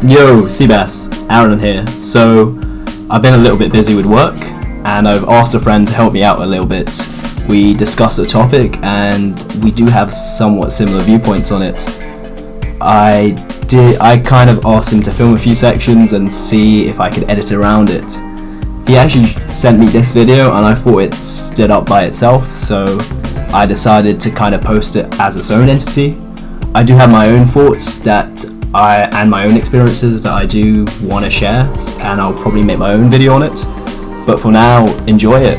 Yo, Seabass, Aaron here. So, I've been a little bit busy with work, and I've asked a friend to help me out a little bit. We discussed the topic, and we do have somewhat similar viewpoints on it. I kind of asked him to film a few sections and see if I could edit around it. He actually sent me this video, and I thought it stood up by itself, so I decided to kind of post it as its own entity. I do have my own thoughts and my own experiences that I do want to share, and I'll probably make my own video on it. But for now, enjoy it.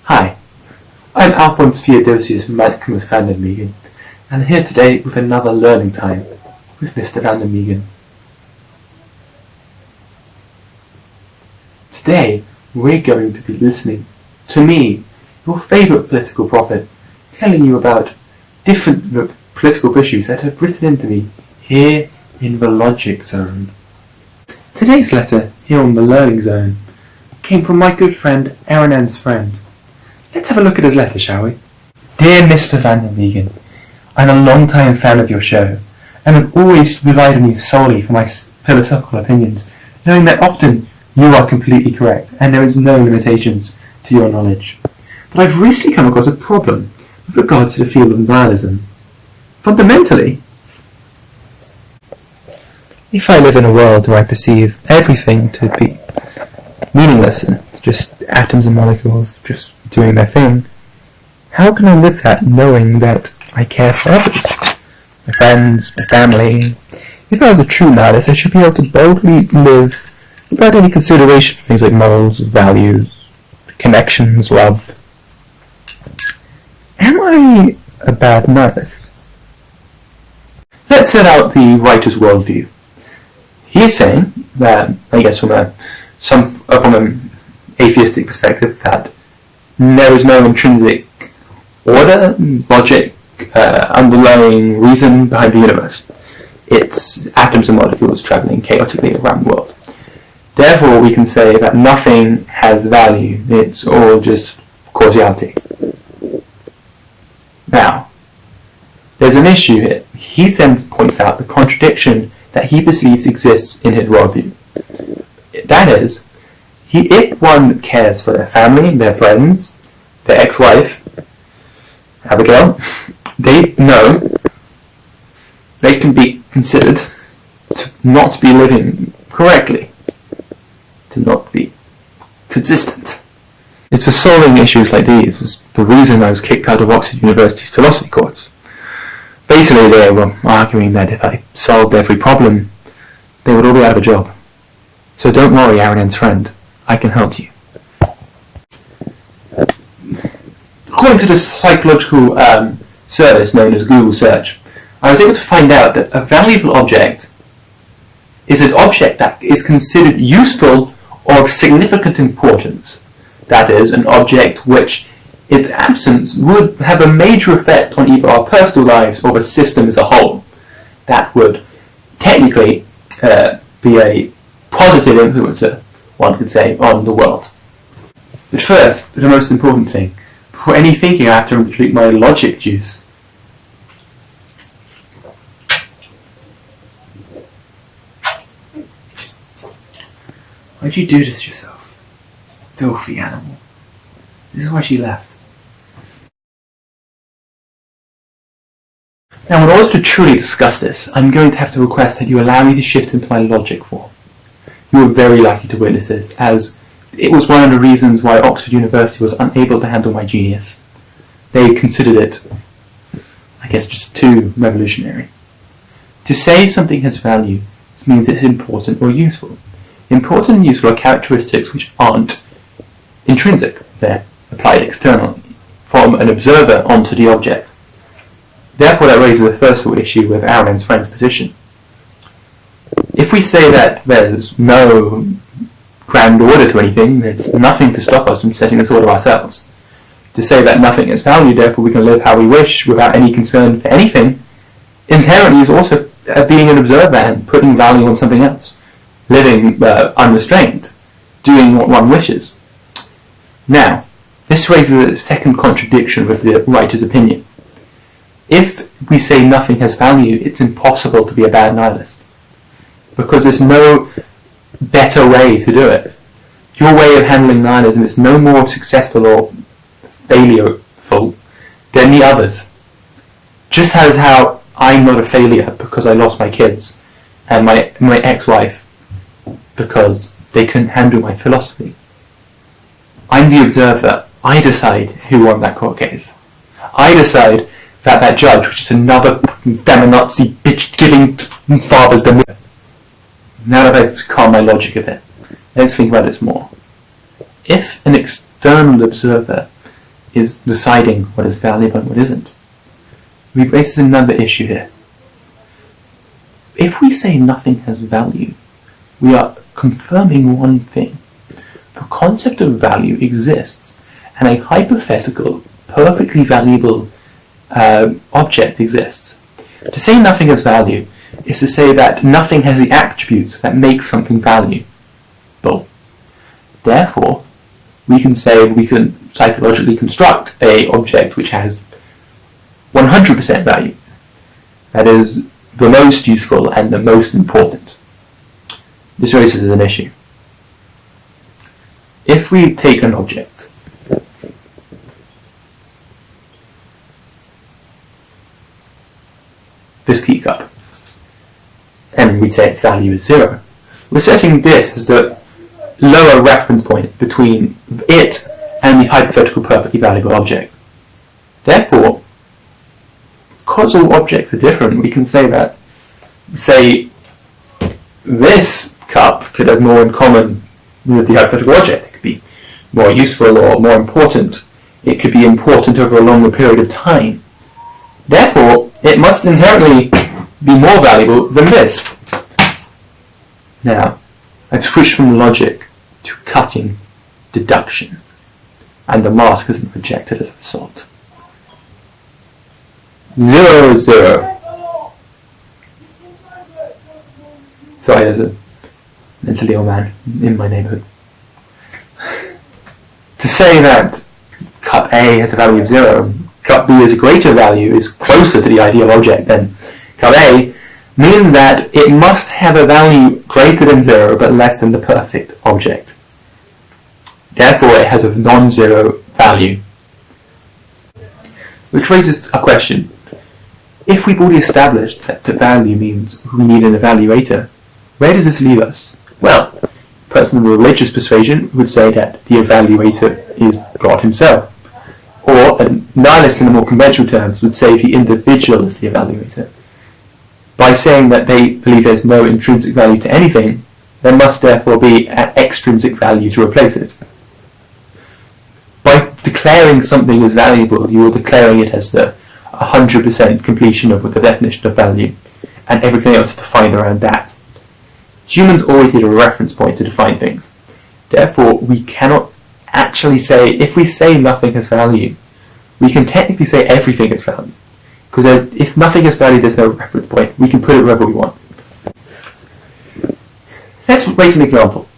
Hi, I'm Alphonse Theodosius Madcom van der Megen, and here today with another learning time with Mr. van der Megen. Today, we're going to be listening to me, your favourite political prophet, telling you about different political issues that have written into me here in the Logic Zone. Today's letter here on the Learning Zone came from my good friend Aaron N's friend. Let's have a look at his letter, shall we? Dear Mr. van der Megen, I'm a long-time fan of your show, and have always relied on you solely for my philosophical opinions, knowing that often you are completely correct, and there is no limitations to your knowledge. But I've recently come across a problem with regard to the field of nihilism. Fundamentally, if I live in a world where I perceive everything to be meaningless and just atoms and molecules just doing their thing, how can I live that knowing that I care for others? My friends, my family. If I was a true nihilist, I should be able to boldly live without any consideration of things like morals, values, connections, love. Am I a bad nihilist? Let's set out the writer's worldview. He is saying that, I guess from an atheistic perspective, that there is no intrinsic order, logic, underlying reason behind the universe. It's atoms and molecules travelling chaotically around the world. Therefore, we can say that nothing has value. It's all just causality. Now, there's an issue here. He then points out the contradiction that he perceives exists in his worldview. That is, if one cares for their family, their friends, their ex-wife, Abigail, they know they can be considered to not be living correctly, to not be consistent. It's for solving issues like these is the reason I was kicked out of Oxford University's philosophy course. Basically, they were arguing that if I solved every problem, they would all be out of a job. So don't worry, Aaron N's friend, I can help you. According to the psychological service known as Google Search, I was able to find out that a valuable object is an object that is considered useful or of significant importance. That is, an object which its absence would have a major effect on either our personal lives or the system as a whole. That would technically be a positive influencer, one could say, on the world. But first, the most important thing, before any thinking I have to drink my logic juice. Why'd you do this to yourself? Filthy animal. This is why she left. Now, in order to truly discuss this, I'm going to have to request that you allow me to shift into my logic form. You were very lucky to witness this, as it was one of the reasons why Oxford University was unable to handle my genius. They considered it, I guess, just too revolutionary. To say something has value means it's important or useful. Important and useful are characteristics which aren't intrinsic. They're applied externally, from an observer onto the object. Therefore, that raises a first issue with Aaron N's friend's position. If we say that there's no grand order to anything, there's nothing to stop us from setting this order ourselves. To say that nothing is value, therefore we can live how we wish without any concern for anything, inherently is also being an observer and putting value on something else. Living unrestrained, doing what one wishes. Now, this raises a second contradiction with the writer's opinion. If we say nothing has value, it's impossible to be a bad nihilist, because there's no better way to do it. Your way of handling nihilism is no more successful or failureful than the others. Just as how I'm not a failure because I lost my kids and my ex-wife because they couldn't handle my philosophy. I'm the observer. I decide who won that court case. I decide that judge, which is another feminazi bitch giving fathers the mirror. Now that I've calmed my logic a bit, let's think about this more. If an external observer is deciding what is valuable and what isn't, we raise another issue here. If we say nothing has value, we are confirming one thing. The concept of value exists, and a hypothetical, perfectly valuable object exists. To say nothing has value is to say that nothing has the attributes that make something valuable. Therefore, we can psychologically construct a object which has 100% value. That is the most useful and the most important. This raises an issue. If we take an object, this teacup, and we say its value is 0, we're setting this as the lower reference point between it and the hypothetical perfectly valuable object. Therefore, because all objects are different, we can say that, this cup could have more in common with the hypothetical object. It could be more useful or more important. It could be important over a longer period of time. Therefore, it must inherently be more valuable than this. Now, I've switched from logic to cutting deduction, and the mask has been rejected as a result. 0 is 0. Sorry, there's a mentally ill man in my neighbourhood. To say that cup A has a value of 0, cup B has a greater value, is closer to the ideal object than cup A, means that it must have a value greater than 0 but less than the perfect object. Therefore, it has a non-zero value. Which raises a question. If we've already established that the value means we need an evaluator, where does this leave us? Well, a person of religious persuasion would say that the evaluator is God himself. Or a nihilist in the more conventional terms would say the individual is the evaluator. By saying that they believe there's no intrinsic value to anything, there must therefore be an extrinsic value to replace it. By declaring something as valuable, you are declaring it as the 100% completion of the definition of value, and everything else is defined around that. Humans always need a reference point to define things. Therefore, we cannot actually say, if we say nothing has value, we can technically say everything has value. Because if nothing has value, there's no reference point. We can put it wherever we want. Let's raise an example.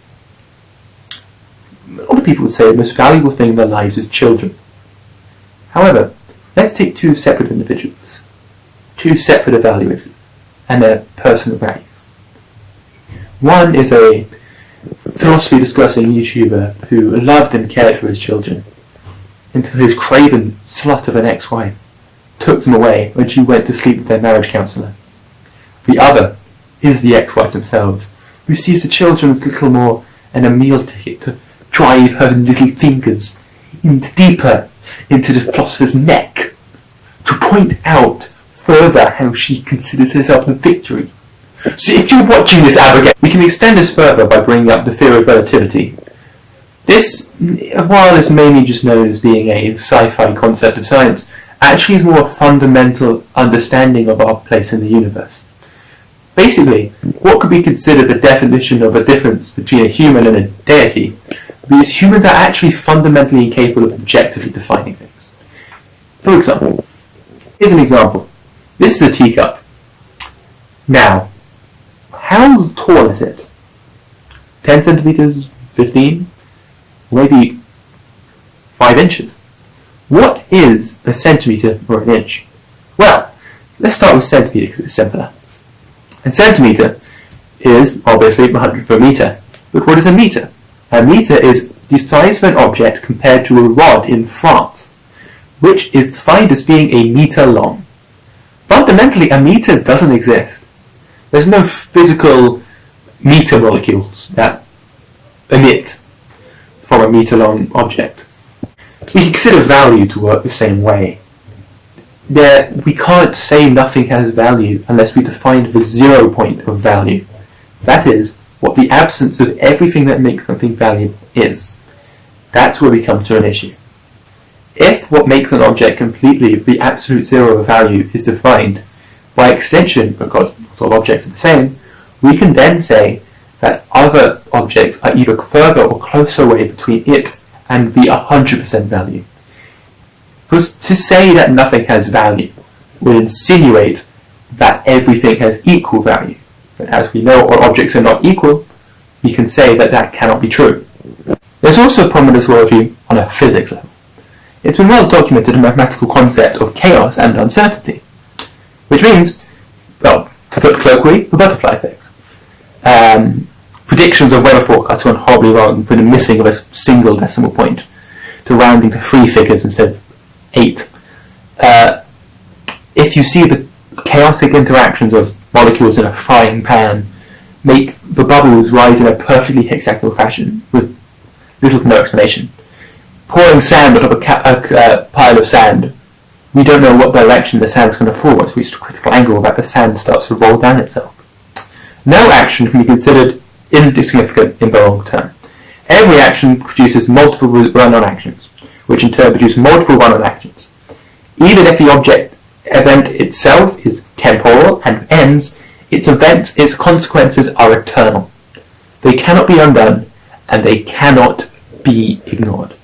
A lot of people would say the most valuable thing in their lives is children. However, let's take two separate individuals, two separate evaluators, and their personal values. One is a philosophy discussing YouTuber who loved and cared for his children, until his craven slut of an ex-wife took them away when she went to sleep with their marriage counsellor. The other is the ex-wife themselves, who sees the children as little more than a meal ticket to drive her little fingers deeper into the philosopher's neck, to point out further how she considers herself a victory. So if you're watching this, Abigail, we can extend this further by bringing up the theory of relativity. This, while it's mainly just known as being a sci-fi concept of science, actually is more a fundamental understanding of our place in the universe. Basically, what could be considered the definition of a difference between a human and a deity, because humans are actually fundamentally incapable of objectively defining things. For example, here's an example. This is a teacup. Now, how tall is it? 10 centimeters? 15? Maybe 5 inches? What is a centimeter or an inch? Well, let's start with centimetre because it's simpler. A centimetre is obviously 100th of a metre. But what is a metre? A metre is the size of an object compared to a rod in France, which is defined as being a metre long. Fundamentally, a metre doesn't exist. There's no physical metre molecules that emit from a metre long object. We consider value to work the same way. We can't say nothing has value unless we define the 0 point of value. That is, what the absence of everything that makes something valuable is. That's where we come to an issue. If what makes an object completely the absolute zero of value is defined, by extension, because all objects are the same, we can then say that other objects are either further or closer away between it and the 100% value. Because to say that nothing has value would insinuate that everything has equal value. But as we know all objects are not equal, we can say that that cannot be true. There's also a problem with this worldview on a physics level. It's been well documented in the mathematical concept of chaos and uncertainty, which means, well, to put it colloquially, the butterfly effect. Predictions of weather forecasts went horribly wrong with the missing of a single decimal point to rounding to 3 figures instead of 8. If you see the chaotic interactions of molecules in a frying pan make the bubbles rise in a perfectly hexagonal fashion with little to no explanation. Pouring sand on top of a pile of sand, we don't know what direction the sand is going to fall once we reach a critical angle that the sand starts to roll down itself. No action can be considered insignificant in the long term. Every action produces multiple run-on actions, which in turn produce multiple run-on actions. Even if the object event itself is temporal and ends, its consequences are eternal. They cannot be undone, and they cannot be ignored.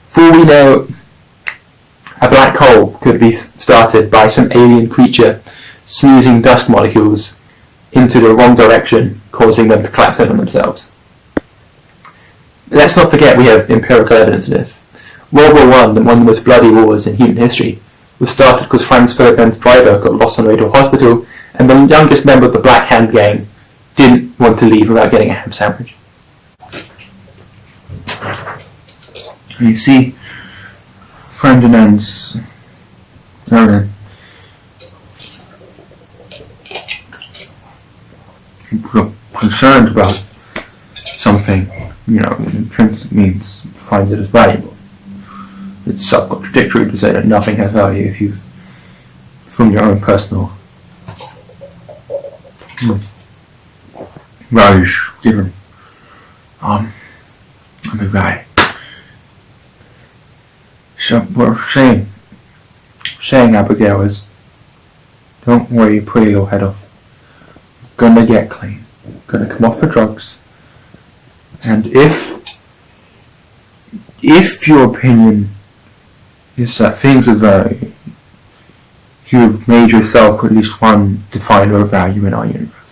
For all we know, a black hole could be started by some alien creature snoozing dust molecules into the wrong direction, causing them to collapse in on themselves. Let's not forget we have empirical evidence of this. World War I, one of the most bloody wars in human history, was started because Franz Ferdinand's driver got lost on the way to a hospital, and the youngest member of the Black Hand gang didn't want to leave without getting a ham sandwich. You see, Ferdinand's concerned about something, it means finds it as valuable. It's self-contradictory to say that nothing has value if you've, from your own personal values given. Let me right. So what I'm saying, Abigail, is don't worry your pretty little head off. Gonna get clean. Gonna come off the drugs. And if your opinion is that things of value, you've made yourself at least one definer of value in our universe.